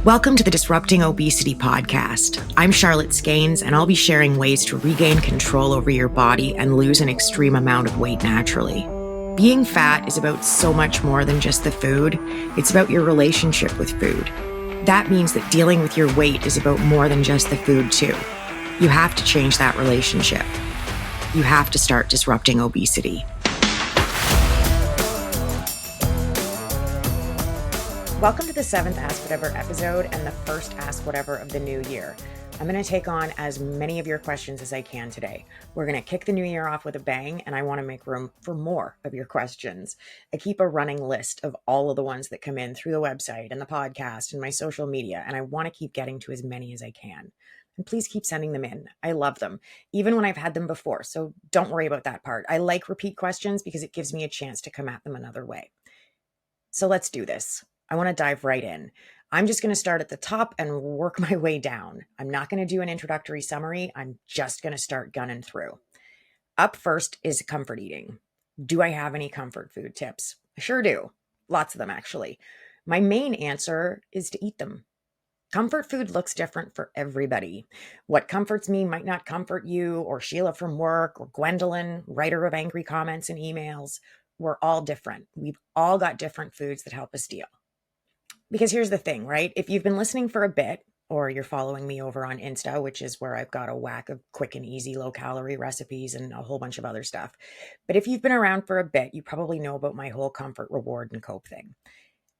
Welcome to the Disrupting Obesity podcast. I'm Charlotte Skanes, and I'll be sharing ways to regain control over your body and lose an extreme amount of weight naturally. Being fat is about so much more than just the food. It's about your relationship with food. That means that dealing with your weight is about more than just the food, too. You have to change that relationship. You have to start disrupting obesity. Welcome to the 7th Ask Whatever episode and the first Ask Whatever of the new year. I'm going to take on as many of your questions as I can today. We're going to kick the new year off with a bang, and I want to make room for more of your questions. I keep a running list of all of the ones that come in through the website and the podcast and my social media, and I want to keep getting to as many as I can. And please keep sending them in. I love them, even when I've had them before, so don't worry about that part. I like repeat questions because it gives me a chance to come at them another way. So let's do this. I want to dive right in. I'm just going to start at the top and work my way down. I'm not going to do an introductory summary. I'm just going to start gunning through. Up first is comfort eating. Do I have any comfort food tips? I sure do. Lots of them, actually. My main answer is to eat them. Comfort food looks different for everybody. What comforts me might not comfort you, or Sheila from work, or Gwendolyn, writer of angry comments and emails. We're all different. We've all got different foods that help us deal. Because here's the thing, right? If you've been listening for a bit, or you're following me over on Insta, which is where I've got a whack of quick and easy low-calorie recipes and a whole bunch of other stuff. But if you've been around for a bit, you probably know about my whole comfort, reward, and cope thing.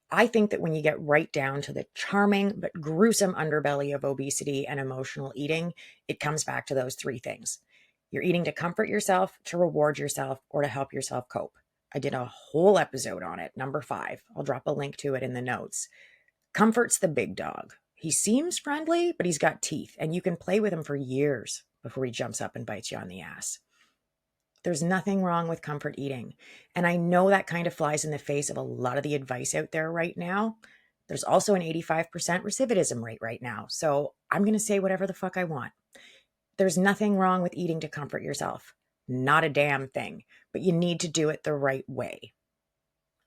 I think that when you get right down to the charming but gruesome underbelly of obesity and emotional eating, it comes back to those three things. You're eating to comfort yourself, to reward yourself, or to help yourself cope. I did a whole episode on it, number 5. I'll drop a link to it in the notes. Comfort's the big dog. He seems friendly, but he's got teeth, and you can play with him for years before he jumps up and bites you on the ass. There's nothing wrong with comfort eating, and I know that kind of flies in the face of a lot of the advice out there right now. There's also an 85% recidivism rate right now, so I'm going to say whatever the fuck I want. There's nothing wrong with eating to comfort yourself. Not a damn thing, but you need to do it the right way.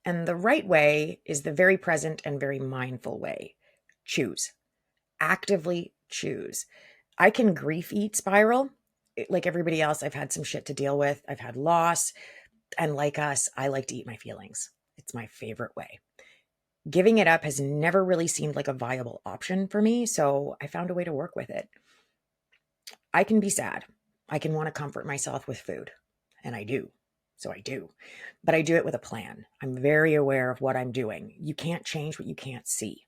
And the right way is the very present and very mindful way. Choose. Actively choose. I can grief eat spiral. Like everybody else, I've had some shit to deal with. I've had loss. And like us, I like to eat my feelings. It's my favorite way. Giving it up has never really seemed like a viable option for me, so I found a way to work with it. I can be sad. I can want to comfort myself with food, and I do. So I do, but I do it with a plan. I'm very aware of what I'm doing. You can't change what you can't see.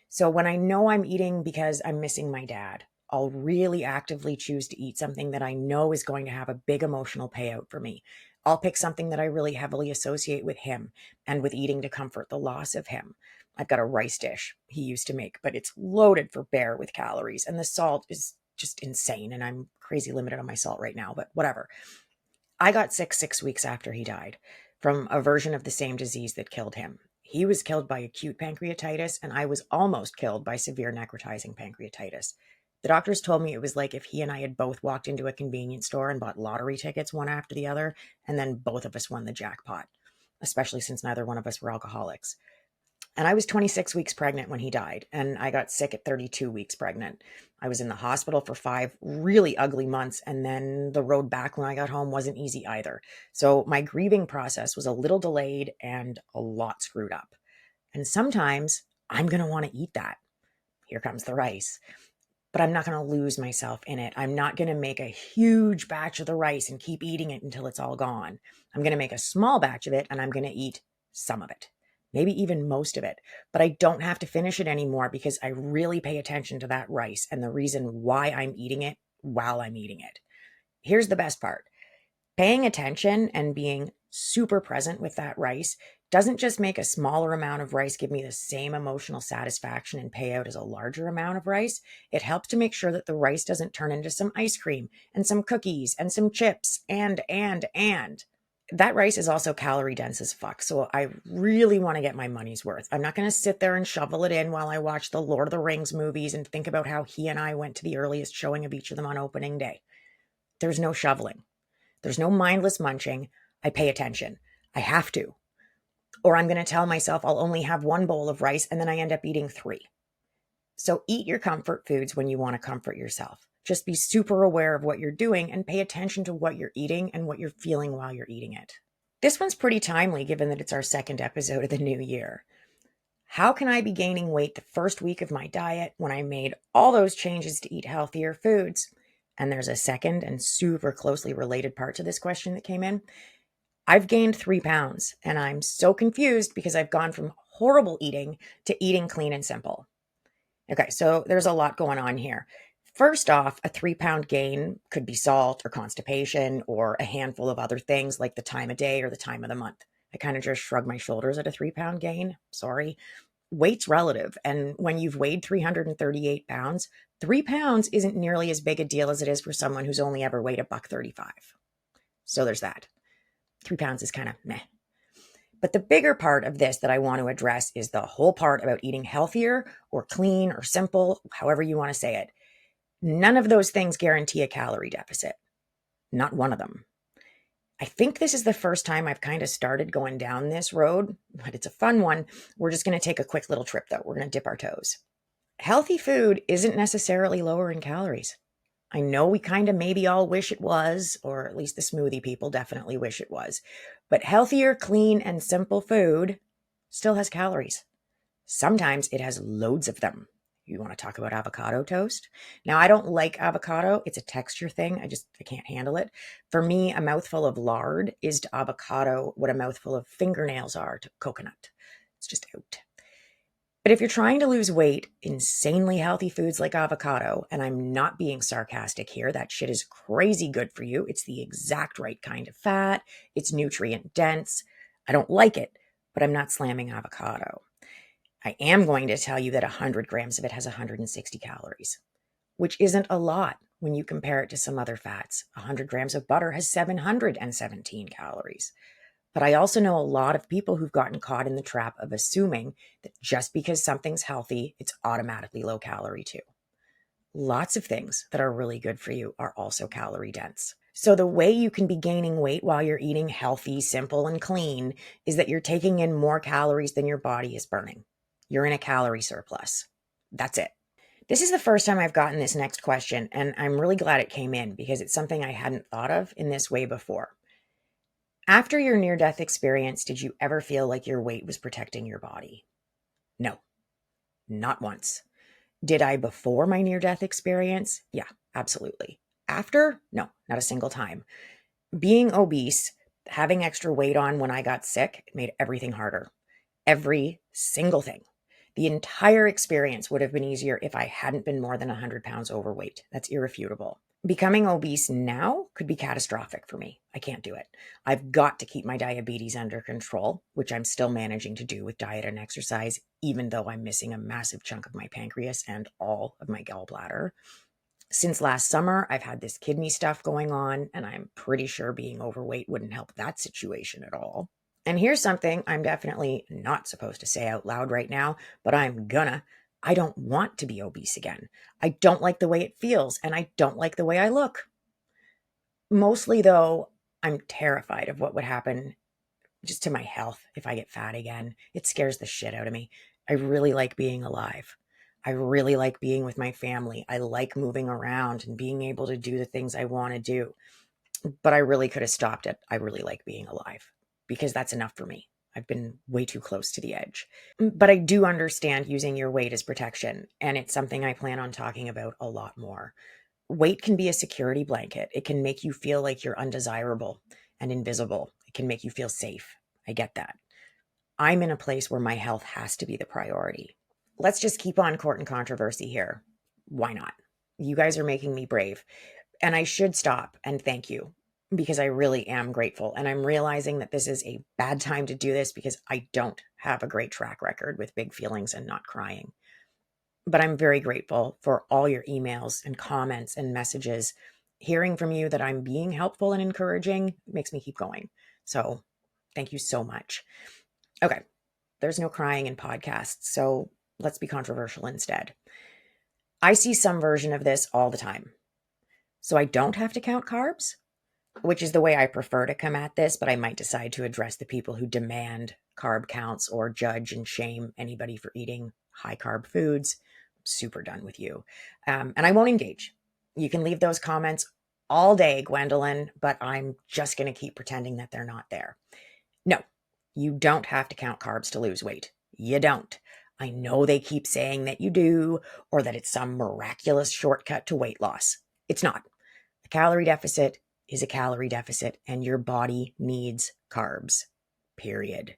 So when I know I'm eating because I'm missing my dad, I'll really actively choose to eat something that I know is going to have a big emotional payout for me. I'll pick something that I really heavily associate with him and with eating to comfort the loss of him. I've got a rice dish he used to make, but it's loaded for bear with calories, and the salt is just insane, and I'm crazy limited on my salt right now, but whatever. I got sick 6 weeks after he died from a version of the same disease that killed him. He was killed by acute pancreatitis, and I was almost killed by severe necrotizing pancreatitis. The doctors told me it was like if he and I had both walked into a convenience store and bought lottery tickets one after the other, and then both of us won the jackpot, especially since neither one of us were alcoholics. And I was 26 weeks pregnant when he died, and I got sick at 32 weeks pregnant. I was in the hospital for 5 really ugly months, and then the road back when I got home wasn't easy either. So my grieving process was a little delayed and a lot screwed up. And sometimes I'm going to want to eat that. Here comes the rice. But I'm not going to lose myself in it. I'm not going to make a huge batch of the rice and keep eating it until it's all gone. I'm going to make a small batch of it, and I'm going to eat some of it. Maybe even most of it, but I don't have to finish it anymore because I really pay attention to that rice and the reason why I'm eating it while I'm eating it. Here's the best part. Paying attention and being super present with that rice doesn't just make a smaller amount of rice give me the same emotional satisfaction and payout as a larger amount of rice. It helps to make sure that the rice doesn't turn into some ice cream and some cookies and some chips and. That rice is also calorie dense as fuck, so I really want to get my money's worth. I'm not going to sit there and shovel it in while I watch the Lord of the Rings movies and think about how he and I went to the earliest showing of each of them on opening day. There's no shoveling. There's no mindless munching. I pay attention. I have to. Or I'm going to tell myself I'll only have 1 bowl of rice and then I end up eating 3. So eat your comfort foods when you want to comfort yourself. Just be super aware of what you're doing and pay attention to what you're eating and what you're feeling while you're eating it. This one's pretty timely given that it's our second episode of the new year. How can I be gaining weight the first week of my diet when I made all those changes to eat healthier foods? And there's a second and super closely related part to this question that came in. I've gained 3 pounds and I'm so confused because I've gone from horrible eating to eating clean and simple. Okay, so there's a lot going on here. First off, a 3 pound gain could be salt or constipation or a handful of other things like the time of day or the time of the month. I kind of just shrug my shoulders at a 3 pound gain. Sorry. Weight's relative. And when you've weighed 338 pounds, 3 pounds isn't nearly as big a deal as it is for someone who's only ever weighed $1.35. So there's that. 3 pounds is kind of meh. But the bigger part of this that I want to address is the whole part about eating healthier or clean or simple, however you want to say it. None of those things guarantee a calorie deficit. Not one of them. I think this is the first time I've kind of started going down this road, but it's a fun one. We're just going to take a quick little trip though. We're going to dip our toes. Healthy food isn't necessarily lower in calories. I know we kind of maybe all wish it was, or at least the smoothie people definitely wish it was. But healthier, clean, and simple food still has calories. Sometimes it has loads of them. You want to talk about avocado toast? Now, I don't like avocado. It's a texture thing. I can't handle it. For me, a mouthful of lard is to avocado what a mouthful of fingernails are to coconut. It's just out. But if you're trying to lose weight, insanely healthy foods like avocado, and I'm not being sarcastic here, that shit is crazy good for you. It's the exact right kind of fat. It's nutrient dense. I don't like it, but I'm not slamming avocado. I am going to tell you that 100 grams of it has 160 calories, which isn't a lot when you compare it to some other fats. 100 grams of butter has 717 calories. But I also know a lot of people who've gotten caught in the trap of assuming that just because something's healthy, it's automatically low calorie too. Lots of things that are really good for you are also calorie dense. So the way you can be gaining weight while you're eating healthy, simple, and clean is that you're taking in more calories than your body is burning. You're in a calorie surplus. That's it. This is the first time I've gotten this next question, and I'm really glad it came in because it's something I hadn't thought of in this way before. After your near-death experience, did you ever feel like your weight was protecting your body? No, not once. Did I before my near-death experience? Yeah, absolutely. After? No, not a single time. Being obese, having extra weight on when I got sick, made everything harder. Every single thing. The entire experience would have been easier if I hadn't been more than 100 pounds overweight. That's irrefutable. Becoming obese now could be catastrophic for me. I can't do it. I've got to keep my diabetes under control, which I'm still managing to do with diet and exercise, even though I'm missing a massive chunk of my pancreas and all of my gallbladder. Since last summer, I've had this kidney stuff going on, and I'm pretty sure being overweight wouldn't help that situation at all. And here's something I'm definitely not supposed to say out loud right now, but I'm gonna. I don't want to be obese again. I don't like the way it feels, and I don't like the way I look. Mostly, though, I'm terrified of what would happen just to my health if I get fat again. It scares the shit out of me. I really like being alive. I really like being with my family. I like moving around and being able to do the things I want to do. But I really could have stopped it. I really like being alive because that's enough for me. I've been way too close to the edge. But I do understand using your weight as protection, and it's something I plan on talking about a lot more. Weight can be a security blanket. It can make you feel like you're undesirable and invisible. It can make you feel safe. I get that. I'm in a place where my health has to be the priority. Let's just keep on courting controversy here. Why not? You guys are making me brave. And I should stop and thank you because I really am grateful. And I'm realizing that this is a bad time to do this because I don't have a great track record with big feelings and not crying. But I'm very grateful for all your emails and comments and messages. Hearing from you that I'm being helpful and encouraging makes me keep going. So thank you so much. Okay, there's no crying in podcasts, so let's be controversial instead. I see some version of this all the time. So I don't have to count carbs, which is the way I prefer to come at this, but I might decide to address the people who demand carb counts or judge and shame anybody for eating high carb foods super done with you. And I won't engage. You can leave those comments all day, Gwendolyn, but I'm just going to keep pretending that they're not there. No, you don't have to count carbs to lose weight. You don't. I know they keep saying that you do, or that it's some miraculous shortcut to weight loss. It's not. A calorie deficit is a calorie deficit, and your body needs carbs, period.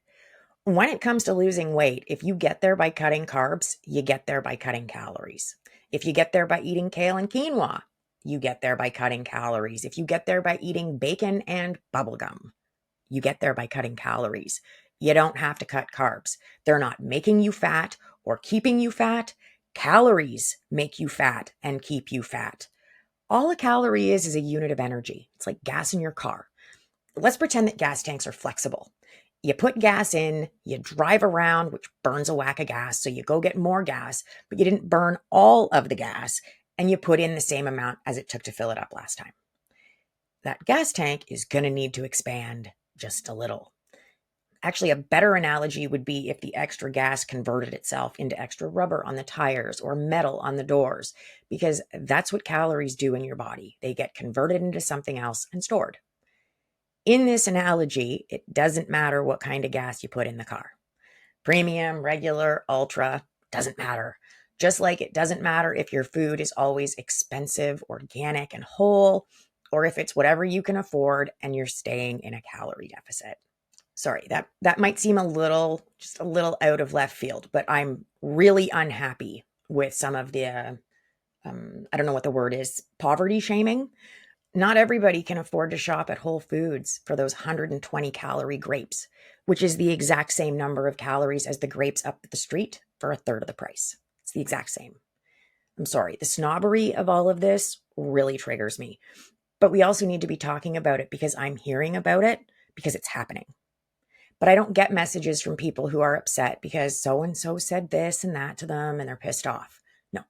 When it comes to losing weight, if you get there by cutting carbs, you get there by cutting calories. If you get there by eating kale and quinoa, you get there by cutting calories. If you get there by eating bacon and bubblegum, you get there by cutting calories. You don't have to cut carbs. They're not making you fat or keeping you fat. Calories make you fat and keep you fat. All a calorie is a unit of energy. It's like gas in your car. Let's pretend that gas tanks are flexible. You put gas in, you drive around, which burns a whack of gas, so you go get more gas, but you didn't burn all of the gas, and you put in the same amount as it took to fill it up last time. That gas tank is going to need to expand just a little. Actually, a better analogy would be if the extra gas converted itself into extra rubber on the tires or metal on the doors, because that's what calories do in your body. They get converted into something else and stored. In this analogy, it doesn't matter what kind of gas you put in the car. Premium, regular, ultra, doesn't matter. Just like it doesn't matter if your food is always expensive, organic, and whole, or if it's whatever you can afford and you're staying in a calorie deficit. Sorry, that might seem just a little out of left field, but I'm really unhappy with some of the, I don't know what the word is, poverty shaming. Not everybody can afford to shop at Whole Foods for those 120 calorie grapes, which is the exact same number of calories as the grapes up the street for a third of the price. It's the exact same. I'm sorry, the snobbery of all of this really triggers me. But we also need to be talking about it because I'm hearing about it because it's happening. But I don't get messages from people who are upset because so-and-so said this and that to them and they're pissed off. No,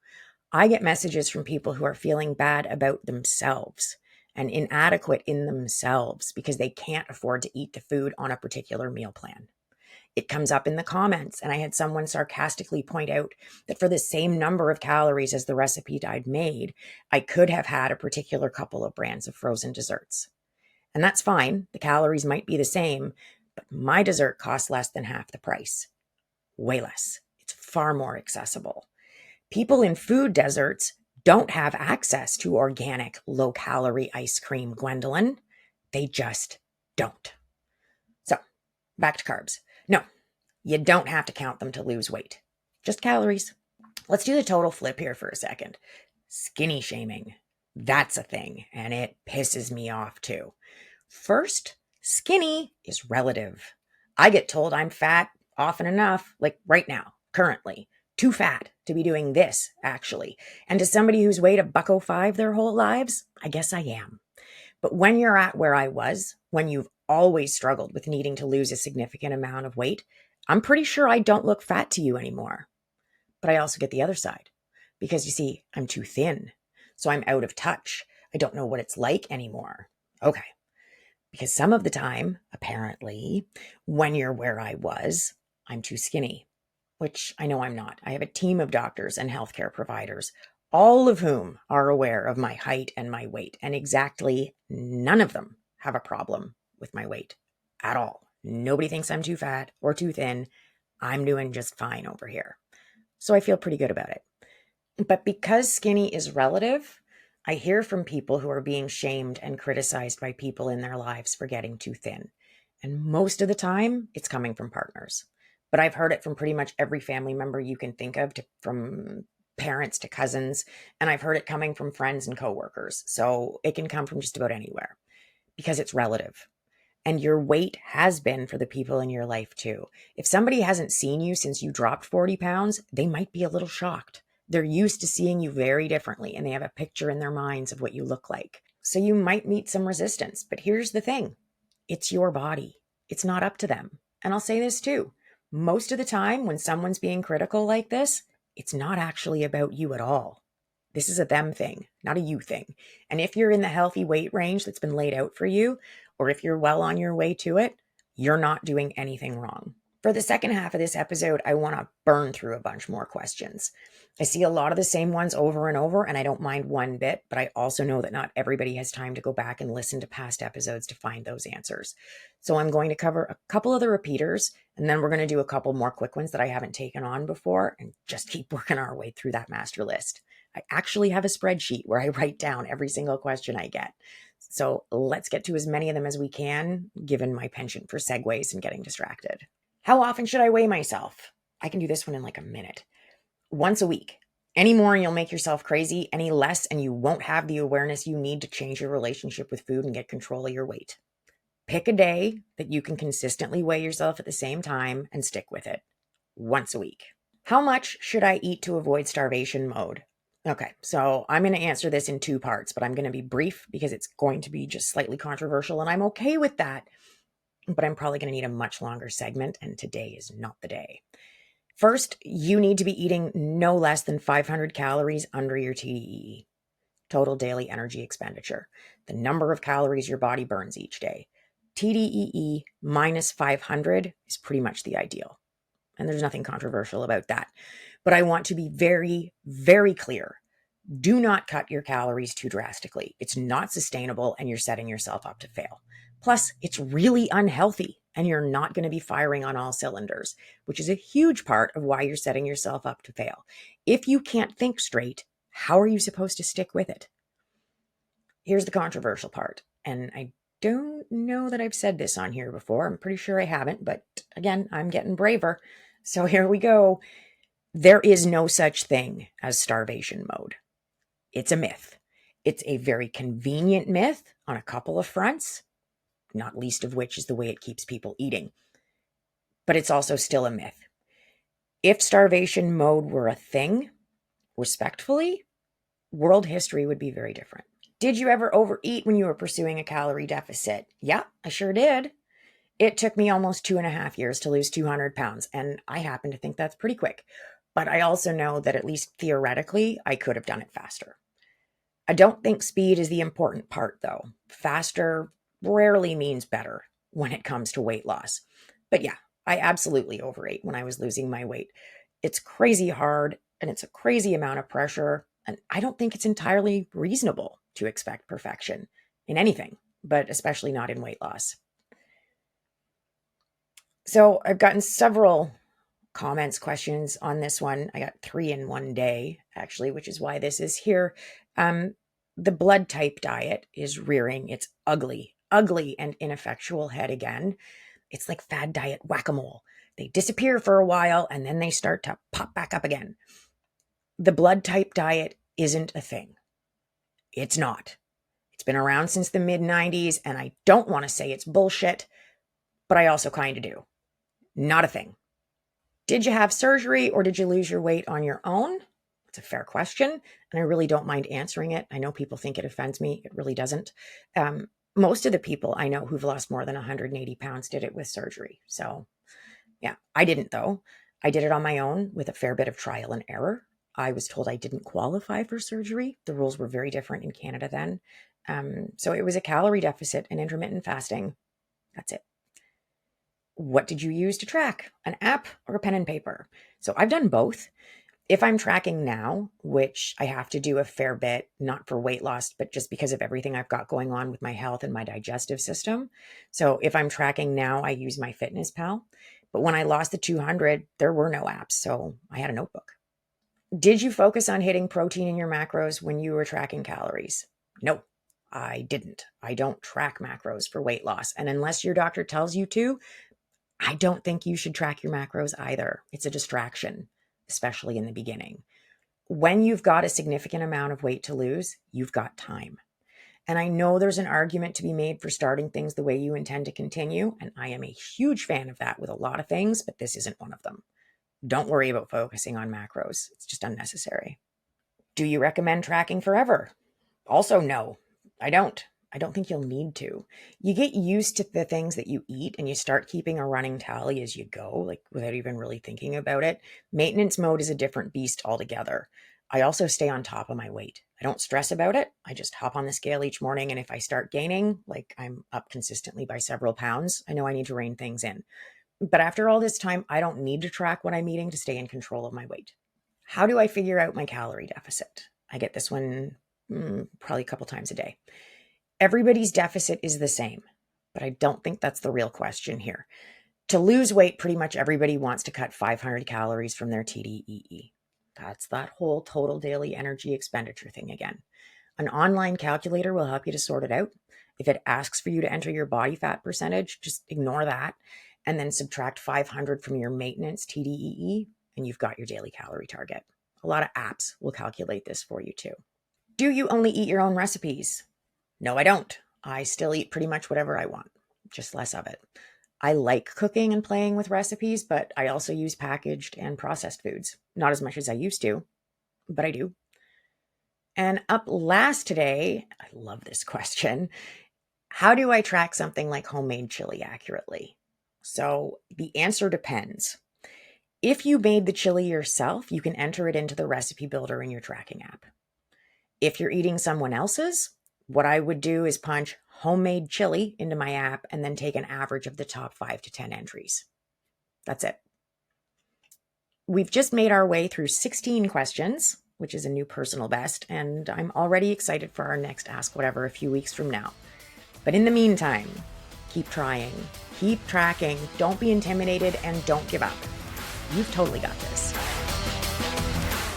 I get messages from people who are feeling bad about themselves and inadequate in themselves because they can't afford to eat the food on a particular meal plan. It comes up in the comments, and I had someone sarcastically point out that for the same number of calories as the recipe I'd made, I could have had a particular couple of brands of frozen desserts. And that's fine. The calories might be the same, but my dessert costs less than half the price. Way less. It's far more accessible. People in food deserts don't have access to organic, low-calorie ice cream, Gwendolyn. They just don't. So, back to carbs. No, you don't have to count them to lose weight. Just calories. Let's do the total flip here for a second. Skinny shaming. That's a thing, and it pisses me off too. First, skinny is relative. I get told I'm fat often enough, like right now, currently. Too fat to be doing this, actually. And to somebody who's weighed $105 their whole lives, I guess I am. But when you're at where I was, when you've always struggled with needing to lose a significant amount of weight, I'm pretty sure I don't look fat to you anymore. But I also get the other side. Because you see, I'm too thin. So I'm out of touch. I don't know what it's like anymore. Okay. Because some of the time, apparently, when you're where I was, I'm too skinny. Which I know I'm not. I have a team of doctors and healthcare providers, all of whom are aware of my height and my weight, and exactly none of them have a problem with my weight at all. Nobody thinks I'm too fat or too thin. I'm doing just fine over here. So I feel pretty good about it. But because skinny is relative, I hear from people who are being shamed and criticized by people in their lives for getting too thin. And most of the time, it's coming from partners. But I've heard it from pretty much every family member you can think of, from parents to cousins. And I've heard it coming from friends and coworkers. So it can come from just about anywhere because it's relative. And your weight has been for the people in your life too. If somebody hasn't seen you since you dropped 40 pounds, they might be a little shocked. They're used to seeing you very differently and they have a picture in their minds of what you look like. So you might meet some resistance. But here's the thing. It's your body. It's not up to them. And I'll say this too. Most of the time when someone's being critical like this, it's not actually about you at all. This is a them thing, not a you thing. And if you're in the healthy weight range that's been laid out for you, or if you're well on your way to it, you're not doing anything wrong. For the second half of this episode, I want to burn through a bunch more questions. I see a lot of the same ones over and over, and I don't mind one bit, but I also know that not everybody has time to go back and listen to past episodes to find those answers. So I'm going to cover a couple of the repeaters, and then we're going to do a couple more quick ones that I haven't taken on before, and just keep working our way through that master list. I actually have a spreadsheet where I write down every single question I get. So let's get to as many of them as we can, given my penchant for segues and getting distracted. How often should I weigh myself? I can do this one in like a minute. Once a week. Any more and you'll make yourself crazy. Any less and you won't have the awareness you need to change your relationship with food and get control of your weight. Pick a day that you can consistently weigh yourself at the same time and stick with it. Once a week. How much should I eat to avoid starvation mode? Okay, so I'm going to answer this in two parts, but I'm going to be brief because it's going to be just slightly controversial, and I'm okay with that. But I'm probably going to need a much longer segment, and today is not the day. First, you need to be eating no less than 500 calories under your TDEE, total daily energy expenditure, the number of calories your body burns each day. TDEE minus 500 is pretty much the ideal, and there's nothing controversial about that. But I want to be very, very clear. Do not cut your calories too drastically. It's not sustainable, and you're setting yourself up to fail. Plus, it's really unhealthy, and you're not going to be firing on all cylinders, which is a huge part of why you're setting yourself up to fail. If you can't think straight, how are you supposed to stick with it? Here's the controversial part, and I don't know that I've said this on here before. I'm pretty sure I haven't, but again, I'm getting braver. So here we go. There is no such thing as starvation mode. It's a myth. It's a very convenient myth on a couple of fronts, not least of which is the way it keeps people eating. But it's also still a myth. If starvation mode were a thing, respectfully, world history would be very different. Did you ever overeat when you were pursuing a calorie deficit? Yeah, I sure did. It took me almost 2.5 years to lose 200 pounds, and I happen to think that's pretty quick. But I also know that at least theoretically, I could have done it faster. I don't think speed is the important part, though. Faster rarely means better when it comes to weight loss. But yeah, I absolutely overate when I was losing my weight. It's crazy hard, and it's a crazy amount of pressure, and I don't think it's entirely reasonable to expect perfection in anything, but especially not in weight loss. So I've gotten several comments, questions on this one. I got 3 in one day, actually, which is why this is here. The blood type diet is rearing its ugly and ineffectual head again. It's like fad diet whack-a-mole. They disappear for a while and then they start to pop back up again. The blood type diet isn't a thing. It's not. It's been around since the mid-90s, and I don't want to say it's bullshit, but I also kind of do. Not a thing. Did you have surgery or did you lose your weight on your own? It's a fair question, and I really don't mind answering it. I know people think it offends me. It really doesn't. Most of the people I know who've lost more than 180 pounds did it with surgery. So yeah, I didn't though. I did it on my own with a fair bit of trial and error. I was told I didn't qualify for surgery. The rules were very different in Canada then. So it was a calorie deficit and intermittent fasting. That's it. What did you use to track? An app or a pen and paper? So I've done both. If I'm tracking now, which I have to do a fair bit, not for weight loss, but just because of everything I've got going on with my health and my digestive system. So if I'm tracking now, I use my Fitness Pal. But when I lost the 200, there were no apps, so I had a notebook. Did you focus on hitting protein in your macros when you were tracking calories? No, I didn't. I don't track macros for weight loss. And unless your doctor tells you to, I don't think you should track your macros either. It's a distraction, especially in the beginning. When you've got a significant amount of weight to lose, you've got time. And I know there's an argument to be made for starting things the way you intend to continue, and I am a huge fan of that with a lot of things, but this isn't one of them. Don't worry about focusing on macros. It's just unnecessary. Do you recommend tracking forever? Also, no, I don't. I don't think you'll need to. You get used to the things that you eat and you start keeping a running tally as you go, like without even really thinking about it. Maintenance mode is a different beast altogether. I also stay on top of my weight. I don't stress about it. I just hop on the scale each morning, and if I start gaining, like I'm up consistently by several pounds, I know I need to rein things in. But after all this time, I don't need to track what I'm eating to stay in control of my weight. How do I figure out my calorie deficit? I get this one probably a couple times a day. Everybody's deficit is the same, but I don't think that's the real question here. To lose weight, pretty much everybody wants to cut 500 calories from their TDEE. That's that whole total daily energy expenditure thing again. An online calculator will help you to sort it out. If it asks for you to enter your body fat percentage, just ignore that and then subtract 500 from your maintenance TDEE, and you've got your daily calorie target. A lot of apps will calculate this for you too. Do you only eat your own recipes? No, I don't. I still eat pretty much whatever I want, just less of it. I like cooking and playing with recipes, but I also use packaged and processed foods. Not as much as I used to, but I do. And up last today, I love this question. How do I track something like homemade chili accurately? So the answer depends. If you made the chili yourself, you can enter it into the recipe builder in your tracking app. If you're eating someone else's, what I would do is punch homemade chili into my app and then take an average of the top 5 to 10 entries. That's it. We've just made our way through 16 questions, which is a new personal best, and I'm already excited for our next Ask Whatever a few weeks from now. But in the meantime, keep trying, keep tracking, don't be intimidated, and don't give up. You've totally got this.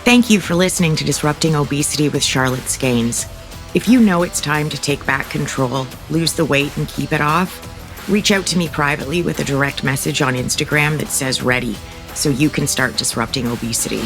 Thank you for listening to Disrupting Obesity with Charlotte Skanes. If you know it's time to take back control, lose the weight, and keep it off, reach out to me privately with a direct message on Instagram that says ready, so you can start disrupting obesity.